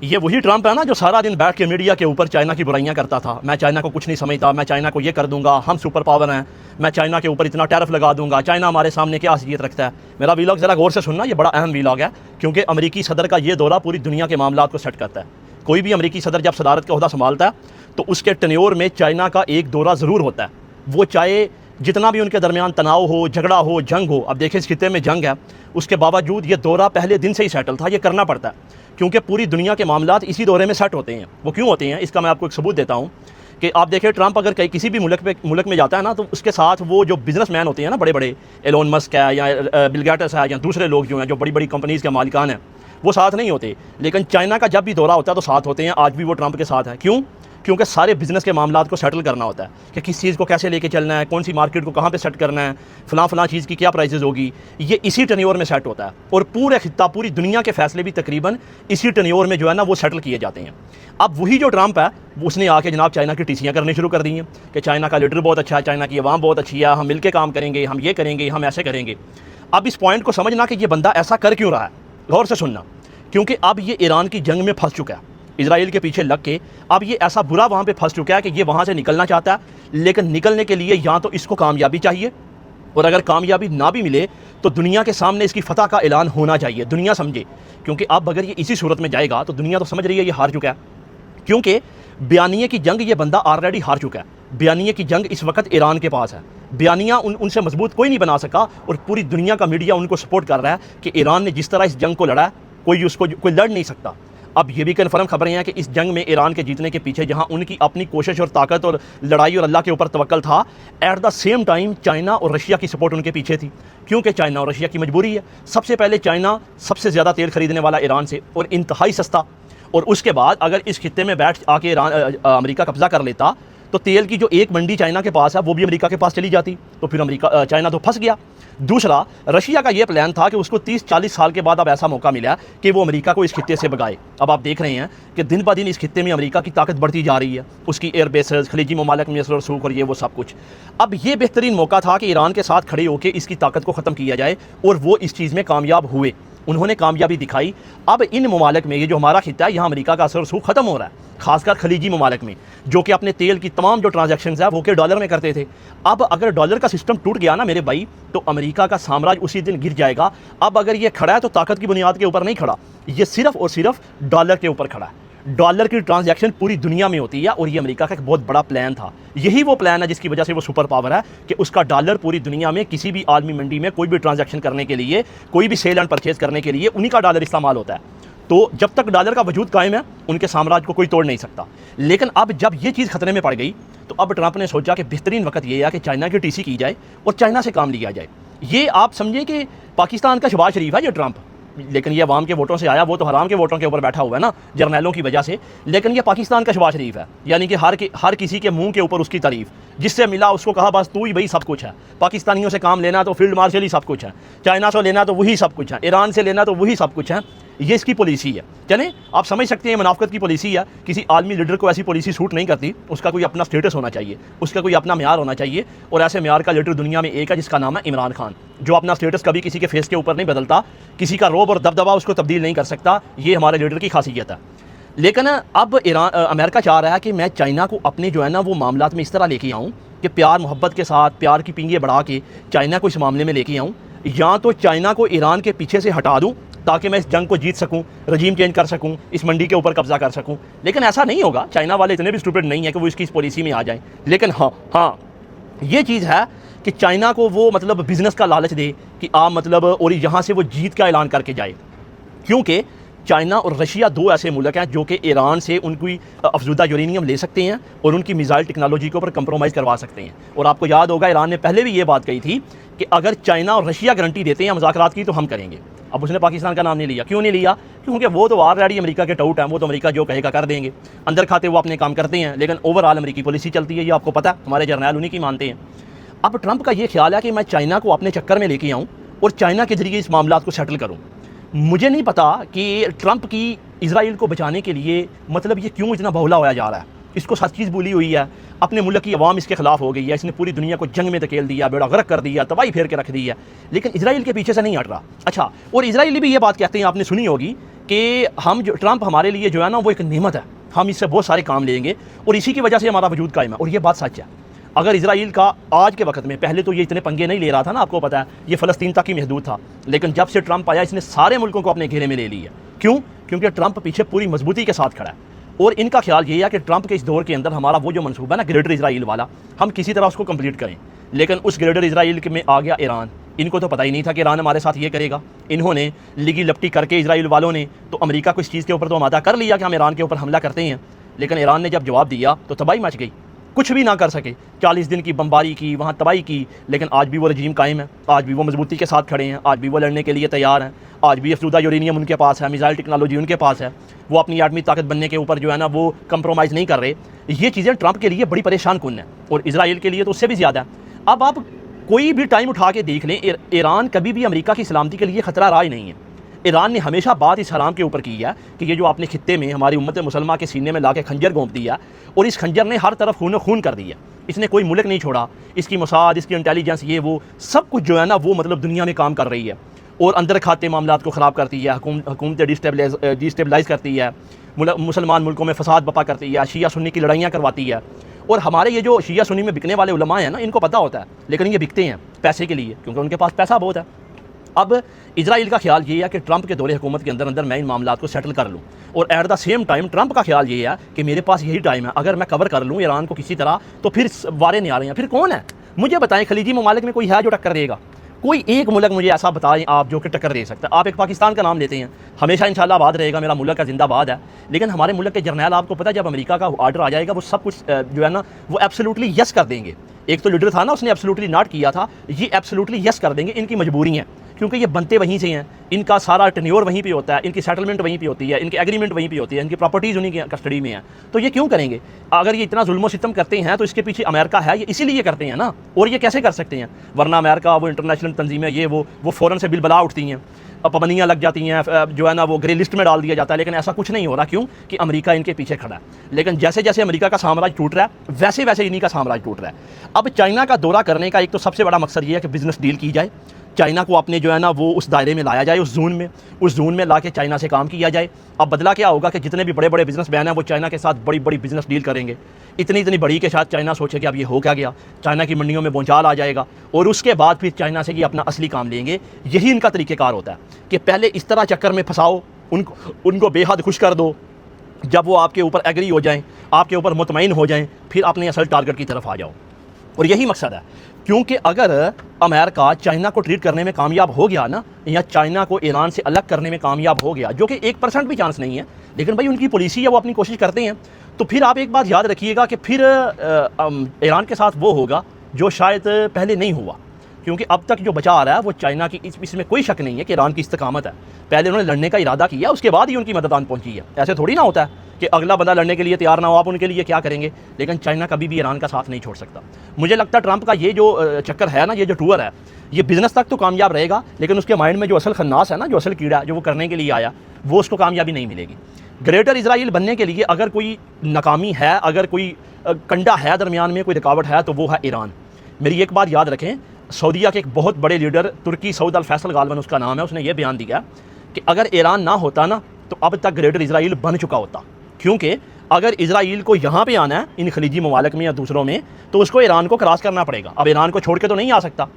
ये वही ट्रंप है ना जो सारा दिन बैठ के मीडिया के ऊपर चाइना की बुराइयां करता था। मैं चाइना को कुछ नहीं समझता, मैं चाइना को ये कर दूंगा, हम सुपर पावर हैं, मैं चाइना के ऊपर इतना टैरिफ लगा दूंगा, चाइना हमारे सामने क्या हैसियत रखता है। मेरा वीलॉग ज़रा गौर से सुनना, ये बड़ा अहम वीलॉग है, क्योंकि अमरीकी सदर का ये दौरा पूरी दुनिया के मामलात को सेट करता है। कोई भी अमरीकी सदर जब सदारत का ओहदा संभालता है तो उसके टेन्योर में चाइना का एक दौरा ज़रूर होता है। वो चाहे जितना भी उनके दरमियान तनाव हो, झगड़ा हो, जंग हो। अब देखें इस खित्ते में जंग है, उसके बावजूद ये दौरा पहले दिन से ही सेटल था। ये करना पड़ता है क्योंकि पूरी दुनिया के मामलात इसी दौरे में सेट होते हैं। वो क्यों होते हैं इसका मैं आपको एक सबूत देता हूँ कि आप देखें ट्रंप अगर कहीं किसी भी मुल्क में जाता है ना, तो उसके साथ वो जो बिजनेसमैन होते हैं ना, बड़े बड़े एलोन मस्क है या बिल गेट्स है या दूसरे लोग जो हैं जो बड़ी बड़ी कंपनीज़ के मालिकान हैं, वो साथ नहीं होते। लेकिन चाइना का जब भी दौरा होता है तो साथ होते हैं। आज भी वो ट्रंप के साथ है। क्यों? क्योंकि सारे बिज़नेस के मामलात को सेटल करना होता है कि किस चीज़ को कैसे लेके चलना है, कौन सी मार्केट को कहाँ पे सेट करना है, फ़लाँ चीज़ की क्या प्राइसेस होगी। ये इसी टेन्योर में सेट होता है और पूरे खित्ता, पूरी दुनिया के फैसले भी तकरीबन इसी टेन्योर में जो है ना वो सेटल किए जाते हैं। अब वही जो ट्रंप है उसने आके जनाब चाइना की टीसियाँ करनी शुरू कर दी हैं कि चाइना का लीडर बहुत अच्छा है, चाइना की अवाम बहुत अच्छी है, हम मिल के काम करेंगे, हम ये करेंगे, हम ऐसे करेंगे। अब इस पॉइंट को समझना कि ये बंदा ऐसा कर क्यों रहा है, गौर से सुनना, क्योंकि अब ये ईरान की जंग में फंस चुका है, इजराइल के पीछे लग के। अब ये ऐसा बुरा वहाँ पे फंस चुका है कि ये वहाँ से निकलना चाहता है, लेकिन निकलने के लिए या तो इसको कामयाबी चाहिए, और अगर कामयाबी ना भी मिले तो दुनिया के सामने इसकी फतह का ऐलान होना चाहिए, दुनिया समझे। क्योंकि अब अगर ये इसी सूरत में जाएगा तो दुनिया तो समझ रही है ये हार चुका है, क्योंकि बयानिए की जंग ये बंदा ऑलरेडी हार चुका है। बयानिए की जंग इस वक्त ईरान के पास है, बयानिया उनसे मजबूत कोई नहीं बना सका, और पूरी दुनिया का मीडिया उनको सपोर्ट कर रहा है कि ईरान ने जिस तरह इस जंग को लड़ा है कोई लड़ नहीं सकता। अब ये भी कन्फर्म खबरें हैं कि इस जंग में ईरान के जीतने के पीछे जहां उनकी अपनी कोशिश और ताकत और लड़ाई और अल्लाह के ऊपर तवक्कल था, at the same time China और रशिया की सपोर्ट उनके पीछे थी, क्योंकि चाइना और रशिया की मजबूरी है। सबसे पहले चाइना सबसे ज़्यादा तेल खरीदने वाला ईरान से, और इंतहाई सस्ता। और उसके बाद अगर इस खित्ते में बैठ आके अमेरिका कब्जा कर लेता तो तेल की जो एक मंडी चाइना के पास है वो भी अमेरिका के पास चली जाती, तो फिर चाइना तो फंस गया। दूसरा, रशिया का ये प्लान था कि उसको 30-40 साल के बाद अब ऐसा मौका मिला कि वो अमेरिका को इस खित्ते से भगाए। अब आप देख रहे हैं कि दिन ब दिन इस खित्ते में अमेरिका की ताकत बढ़ती जा रही है, उसकी एयर बेसेस, खलीजी ममालिक में असर रसूख और ये वो सब कुछ। अब ये बेहतरीन मौका था कि ईरान के साथ खड़े होकर इसकी ताकत को ख़त्म किया जाए, और वो इस चीज़ में कामयाब हुए, उन्होंने कामयाबी दिखाई। अब इन ममालिक में, ये जो हमारा खित्ता है, यहाँ अमेरिका का असर रसूख ख़त्म हो रहा है, खासकर खलीजी ममालिक में, जो कि अपने तेल की तमाम जो ट्रांजैक्शंस है वो के डॉलर में करते थे। अब अगर डॉलर का सिस्टम टूट गया ना मेरे भाई, तो अमेरिका का साम्राज्य उसी दिन गिर जाएगा। अब अगर ये खड़ा है तो ताकत की बुनियाद के ऊपर नहीं खड़ा, ये सिर्फ और सिर्फ डॉलर के ऊपर खड़ा है। डॉलर की ट्रांजैक्शन पूरी दुनिया में होती है, और ये अमेरिका का एक बहुत बड़ा प्लान था। यही वो प्लान है जिसकी वजह से वो सुपर पावर है कि उसका डॉलर पूरी दुनिया में किसी भी आलमी मंडी में कोई भी ट्रांजैक्शन करने के लिए, कोई भी सेल एंड परचेज करने के लिए उन्हीं का डॉलर इस्तेमाल होता है। तो जब तक डॉलर का वजूद कायम है उनके साम्राज्य को कोई तोड़ नहीं सकता। लेकिन अब जब ये चीज़ खतरे में पड़ गई तो अब ट्रंप ने सोचा कि बेहतरीन वक्त ये है कि चाइना की टीसी की जाए और चाइना से काम लिया जाए। ये आप समझिए कि पाकिस्तान का शहबाज शरीफ है ये ट्रंप, लेकिन ये अवाम के वोटों से आया, वो तो हराम के वोटों के ऊपर बैठा हुआ है ना, जर्नैलों की वजह से। लेकिन ये पाकिस्तान का शहबाज शरीफ है, यानी कि हर किसी के मुंह के ऊपर उसकी तारीफ, जिससे मिला उसको कहा बस तू ही भाई सब कुछ है। पाकिस्तानियों से काम लेना तो फील्ड मार्शल ही सब कुछ है, चाइना से लेना तो वही सब कुछ है, ईरान से लेना तो वही सब कुछ है। ये इसकी पॉलिसी है। चलें, आप समझ सकते हैं मुनाफकत की पॉलिसी है। किसी आलमी लीडर को ऐसी पॉलिसी सूट नहीं करती, उसका कोई अपना स्टेटस होना चाहिए, उसका कोई अपना म्यार होना चाहिए। और ऐसे म्यार का लीडर दुनिया में एक है जिसका नाम है इमरान खान, जो अपना स्टेटस कभी किसी के फेस के ऊपर नहीं बदलता, किसी का रोब और दबदबा उसको तब्दील नहीं कर सकता। ये हमारे लीडर की खासियत है। लेकिन अब अमेरिका चाह रहा है कि मैं चाइना को अपने जो है ना वो मामलात में इस तरह लेके आऊँ कि प्यार मोहब्बत के साथ, प्यार की पींगे बढ़ा के चाइना को इस मामले में लेके आऊँ, या तो चाइना को ईरान के पीछे से हटा दूँ ताकि मैं इस जंग को जीत सकूं, रजीम चेंज कर सकूं, इस मंडी के ऊपर कब्जा कर सकूं। लेकिन ऐसा नहीं होगा, चाइना वाले इतने भी स्टूपिड नहीं है कि वो इसकी इस पॉलिसी में आ जाएं। लेकिन हाँ ये चीज़ है कि चाइना को वो मतलब बिज़नेस का लालच दे कि आप मतलब, और यहाँ से वो जीत का ऐलान करके जाए, क्योंकि चाइना और रशिया दो ऐसे मुल्क हैं जो कि ईरान से उनकी अफजुदा यूरेनियम ले सकते हैं और उनकी मिसाइल टेक्नोलॉजी के ऊपर कंप्रोमाइज़ करवा सकते हैं। और आपको याद होगा ईरान ने पहले भी ये बात कही थी कि अगर चाइना और रशिया गारंटी देते हैं मुज़ाकरात की तो हम करेंगे। अब उसने पाकिस्तान का नाम नहीं लिया। क्यों नहीं लिया? क्योंकि वो तो ऑलरेडी अमेरिका के टाउट हैं, वो तो अमेरिका जो कहेगा कर देंगे, अंदर खाते वो अपने काम करते हैं, लेकिन ओवरऑल अमेरिकी पॉलिसी चलती है, ये आपको पता है, हमारे जर्नैल उन्हीं की मानते हैं। अब ट्रंप का ये ख्याल है कि मैं चाइना को अपने चक्कर में लेके आऊँ और चाइना के जरिए इस मामला को सेटल करूँ। मुझे नहीं पता कि ट्रंप की इजराइल को बचाने के लिए मतलब ये क्यों इतना बहुला होया जा रहा है। इसको सच चीज़ भूली हुई है, अपने मुल्क की आवाम इसके खिलाफ हो गई है, इसने पूरी दुनिया को जंग में धकेल दिया, बेड़ा गर्क कर दिया, तबाही फेर के रख दी है, लेकिन इसराइल के पीछे से नहीं हट रहा। अच्छा, और इसराइली भी ये बात कहते हैं, आपने सुनी होगी कि हम जो ट्रंप हमारे लिए जो है ना वो एक नेमत है, हम इससे बहुत सारे काम लेंगे और इसी की वजह से हमारा वजूद कायम है। और ये बात सच है। अगर इसराइल का आज के वक्त में, पहले तो ये इतने पंगे नहीं ले रहा था ना, आपको पता है, ये फ़लस्तीन तक ही महदूद था, लेकिन जब से ट्रंप आया इसने सारे मुल्कों को अपने घेरे में ले लिया। क्यों? क्योंकि ट्रंप पीछे पूरी मजबूती के साथ खड़ा है और इनका ख्याल ये है कि ट्रंप के इस दौर के अंदर हमारा वो जो मनसूबा है ना ग्रेटर इसराइल वाला, हम किसी तरह उसको कंप्लीट करें। लेकिन उस ग्रेटर इसराइल में आ गया ईरान। इनको तो पता ही नहीं था कि ईरान हमारे साथ ये करेगा। इन्होंने लिगी लपटी करके इसराइल वालों ने तो अमेरिका को इस चीज़ के ऊपर तो आमादा कर लिया कि हम ईरान के ऊपर हमला करते हैं, लेकिन ईरान ने जब जवाब दिया तो तबाही मच गई, कुछ भी ना कर सके। 40 दिन की बमबारी की, वहाँ तबाही की, लेकिन आज भी वो रजीम कायम है, आज भी वो मजबूती के साथ खड़े हैं, आज भी वो लड़ने के लिए तैयार हैं, आज भी अफजूदा यूरेनियम उनके पास है, मिसाइल टेक्नोलॉजी उनके पास है, वो अपनी आर्मी ताकत बनने के ऊपर जो है ना वो कंप्रोमाइज़ नहीं कर रहे। ये चीज़ें ट्रंप के लिए बड़ी परेशान कुन है और इसराइल के लिए तो उससे भी ज़्यादा है। अब आप कोई भी टाइम उठा के देख लें, ईरान कभी भी अमेरिका की सलामती के लिए ख़तरा रहा ही नहीं है। ईरान ने हमेशा बात इस हराम के ऊपर की है कि ये जो आपने खित्ते में हमारी उम्मत मुसलमा के सीने में ला के खंजर घोंप दिया और इस खंजर ने हर तरफ खून खून कर दिया, इसने कोई मुल्क नहीं छोड़ा, इसकी मोसाद, इसकी इंटेलिजेंस, ये वो सब कुछ जो है ना वो मतलब दुनिया में काम कर रही है और अंदर खाते मामलात को ख़राब करती है, हुकूमतें डिस्टेबलाइज़ करती है, मुसलमान मुल्कों में फसाद बपा करती है, शिया सुन्नी की लड़ाइयाँ करवाती है। और हमारे ये जो शिया सुन्नी में बिकने वाले उलमा हैं ना, इनको पता होता है, लेकिन ये बिकते हैं पैसे के लिए, क्योंकि उनके पास पैसा बहुत है। अब इसराइल का ख्याल ये है कि ट्रंप के दौरे हुकूमत के अंदर मैं इन मामलात को सेटल कर लूँ और at the same time Trump का ख्याल ये है कि मेरे पास यही टाइम है, अगर मैं कवर कर लूँ ईरान को किसी तरह तो फिर वारे नहीं आ रहे हैं। फिर कौन है मुझे बताएं, खलीजी ममालिक में कोई है जो टक्कर देगा? कोई एक मुल्क मुझे ऐसा बताएं आप जो कि टक्कर दे सकता है। आप एक पाकिस्तान का नाम लेते हैं, हमेशा इंशाल्लाह आबाद रहेगा, मेरा मुल्क का जिंदाबाद है, लेकिन हमारे मुल्क के जर्नैल आपको पता है जब अमेरिका का ऑर्डर आ जाएगा वो सब कुछ जो है ना वो एब्सोल्युटली यस कर देंगे। एक तो लीडर था ना उसने एब्सोल्युटली नॉट किया था, ये एब्सोल्युटली यस कर देंगे। इनकी मजबूरी है क्योंकि ये बनते वहीं से हैं, इनका सारा टेन्योर वहीं पे होता है, इनकी सेटलमेंट वहीं पे होती है, इनकी एग्रीमेंट वहीं पे होती है, इनकी प्रॉपर्टीज़ उन्हीं की कस्टडी में है, तो ये क्यों करेंगे? अगर ये इतना जुल्म सितम करते हैं तो इसके पीछे अमेरिका है, ये इसीलिए करते हैं ना। और ये कैसे कर सकते हैं? वरना अमेरिका वो इंटरनेशनल तंजीमें ये वो फ़ौरन से बिलबला उठती हैं, पाबंदियाँ लग जाती हैं, जो है ना वो ग्रे लिस्ट में डाल दिया जाता है, लेकिन ऐसा कुछ नहीं हो रहा। क्यों? कि अमेरिका इनके पीछे खड़ा है। लेकिन जैसे जैसे अमेरिका का साम्राज्य टूट रहा है वैसे वैसे इन्हीं का साम्राज्य टूट रहा है। अब चाइना का दौरा करने का एक तो सबसे बड़ा मकसद ये है कि बिज़नेस डील की जाए, चाइना को अपने जो है ना वो उस दायरे में लाया जाए, उस जोन में ला के चाइना से काम किया जाए। अब बदला क्या होगा कि जितने भी बड़े बड़े बिजनेस मैन हैं वो चाइना के साथ बड़ी बड़ी बिजनेस डील करेंगे, इतनी बड़ी के साथ चाइना सोचे कि अब ये हो क्या गया, चाइना की मंडियों में बोंचाल आ जाएगा और उसके बाद फिर चाइना से ये अपना असली काम लेंगे। यही इनका तरीक़ेकार होता है कि पहले इस तरह चक्कर में फंसाओ, उनको बेहद खुश कर दो, जब वो आपके ऊपर एग्री हो जाएं, आपके ऊपर मुतमईन हो जाएं, फिर अपने असल टारगेट की तरफ आ जाओ। और यही मकसद है। क्योंकि अगर अमेरिका चाइना को ट्रीट करने में कामयाब हो गया ना, या चाइना को ईरान से अलग करने में कामयाब हो गया, जो कि 1% भी चांस नहीं है, लेकिन भाई उनकी पॉलिसी है, वो अपनी कोशिश करते हैं, तो फिर आप एक बात याद रखिएगा कि फिर ईरान के साथ वो होगा जो शायद पहले नहीं हुआ। क्योंकि अब तक जो बचा आ रहा है वो चाइना की, इसमें कोई शक नहीं है कि ईरान की इस्तकामत है। पहले उन्होंने लड़ने का इरादा किया, उसके बाद ही उनकी मदद आन पहुंची है। ऐसे थोड़ी ना होता है कि अगला बंदा लड़ने के लिए तैयार ना हो, आप उनके लिए क्या करेंगे। लेकिन चाइना कभी भी ईरान का साथ नहीं छोड़ सकता। मुझे लगता है ट्रंप का ये जो चक्कर है ना, ये जो टूर है, ये बिज़नेस तक तो कामयाब रहेगा, लेकिन उसके माइंड में जो असल खन्नास है ना, जो असल कीड़ा जो वो करने के लिए आया, वो उसको कामयाबी नहीं मिलेगी। ग्रेटर इसराइल बनने के लिए अगर कोई नाकामी है, अगर कोई कंडा है दरमियान में, कोई रुकावट है, तो वो है ईरान। मेरी एक बात याद रखें, सऊदीया के एक बहुत बड़े लीडर तुर्की सऊद अल फैसल गालबन उसका नाम है, उसने ये बयान दिया कि अगर ईरान ना होता ना तो अब तक ग्रेटर इसराइल बन चुका होता। क्योंकि अगर इसराइल को यहाँ पे आना है इन खलीजी ममालिक में या दूसरों में, तो उसको ईरान को क्रॉस करना पड़ेगा। अब ईरान को छोड़ के तो नहीं आ सकता।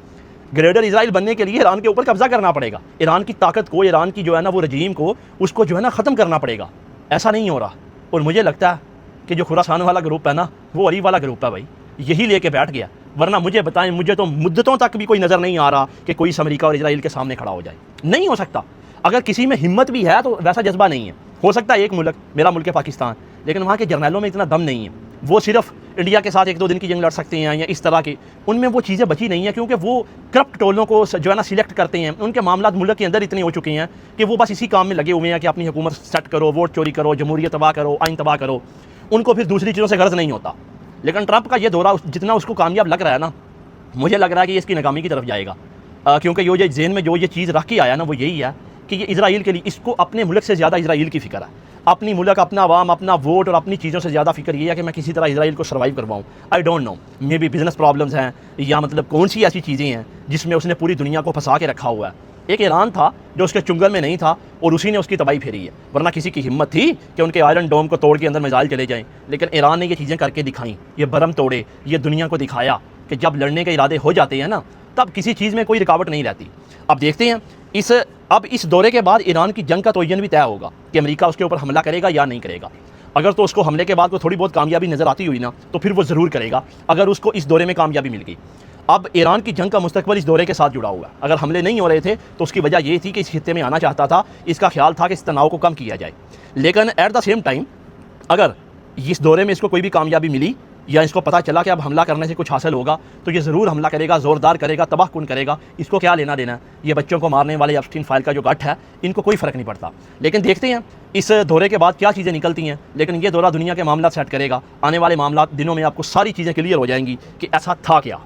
ग्रेटर इसराइल बनने के लिए ईरान के ऊपर कब्जा करना पड़ेगा, ईरान की ताकत को, ईरान की जो है ना वो रजीम को, उसको जो है ना ख़त्म करना पड़ेगा। ऐसा नहीं हो रहा। और मुझे लगता है कि जो खुरासान वाला ग्रुप है ना, वो अली वाला ग्रुप है भाई, यही लेके बैठ गया। वरना मुझे बताएं, मुझे तो मुद्दतों तक भी कोई नज़र नहीं आ रहा कि कोई अमेरिका और इसराइल के सामने खड़ा हो जाए। नहीं हो सकता। अगर किसी में हिम्मत भी है तो वैसा जज्बा नहीं है। हो सकता है एक मुल्क, मेरा मुल्क है पाकिस्तान, लेकिन वहाँ के जर्नैलों में इतना दम नहीं है। वो सिर्फ इंडिया के साथ 1-2 दिन की जंग लड़ सकते हैं या इस तरह की, उनमें वो चीज़ें बची नहीं है। क्योंकि वो करप्ट टोलों को जो है ना सिलेक्ट करते हैं। उनके मामला मुल्क के अंदर इतने हो चुके हैं कि वो बस इसी काम में लगे हुए हैं कि अपनी हुकूमत सेट करो, वोट चोरी करो, जमहूरियत तबाह करो, आइन तबाह करो। उनको फिर दूसरी चीज़ों से गर्ज नहीं होता। लेकिन ट्रंप का ये दौरा जितना उसको कामयाब लग रहा है ना, मुझे लग रहा है कि इसकी नाकामी की तरफ जाएगा। क्योंकि ये जेन में जो ये चीज़ रख के आया ना, वो यही है कि ये इजराइल के लिए, इसको अपने मुल्क से ज़्यादा इजराइल की फ़िक्र है, अपनी मुल्क, अपना अवाम, अपना वोट और अपनी चीज़ों से ज़्यादा फ़िक्र ये है कि मैं किसी तरह इजराइल को सर्वाइव करवाऊँ। I don't know, maybe business problems हैं या मतलब कौन सी ऐसी चीज़ें हैं जिसमें उसने पूरी दुनिया को फंसा के रखा हुआ है। एक ईरान था जो उसके चुंगल में नहीं था और उसी ने उसकी तबाही फेरी है, वरना किसी की हिम्मत थी कि उनके आयरन डोम को तोड़ के अंदर मिसाइल चले जाएं। लेकिन ईरान ने ये चीज़ें करके दिखाई, ये भरम तोड़े, ये दुनिया को दिखाया कि जब लड़ने के इरादे हो जाते हैं ना, तब किसी चीज़ में कोई रुकावट नहीं रहती। अब देखते हैं अब इस दौरे के बाद ईरान की जंग का तयन भी तय होगा कि अमेरिका उसके ऊपर हमला करेगा या नहीं करेगा। अगर तो उसको हमले के बाद को थोड़ी बहुत कामयाबी नज़र आती हुई ना, तो फिर वो ज़रूर करेगा, अगर उसको इस दौरे में कामयाबी मिल गई। अब ईरान की जंग का मुस्तकबिल इस दौरे के साथ जुड़ा हुआ है। अगर हमले नहीं हो रहे थे तो उसकी वजह ये थी कि इस खित्ते में आना चाहता था, इसका ख्याल था कि इस तनाव को कम किया जाए। लेकिन एट द सेम टाइम अगर इस दौरे में इसको कोई भी कामयाबी मिली या इसको पता चला कि अब हमला करने से कुछ हासिल होगा, तो ये ज़रूर हमला करेगा, ज़ोरदार करेगा, तबाहकुन करेगा। इसको क्या लेना देना है, ये बच्चों को मारने वाले एप्स्टीन फाइल का जो गठ है, इनको कोई फ़र्क नहीं पड़ता। लेकिन देखते हैं इस दौरे के बाद क्या चीज़ें निकलती हैं। लेकिन ये दौरा दुनिया के मामला सेट करेगा। आने वाले मामला दिनों में आपको सारी चीज़ें क्लियर हो जाएंगी कि ऐसा था क्या।